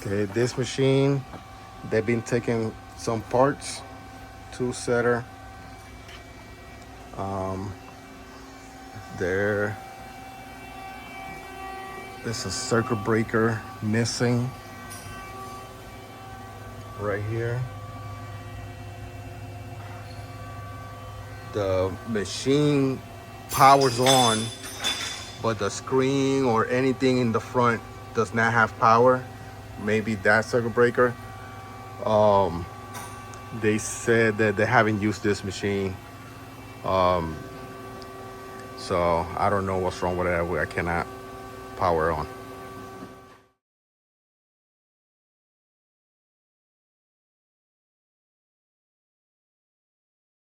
Okay, this machine, they've been taking some parts, tool setter. There's a circuit breaker missing right here. The machine powers on, but the screen or anything in the front does not have power. Maybe that circuit breaker. They said that they haven't used this machine, so I don't know what's wrong with it. I cannot power on.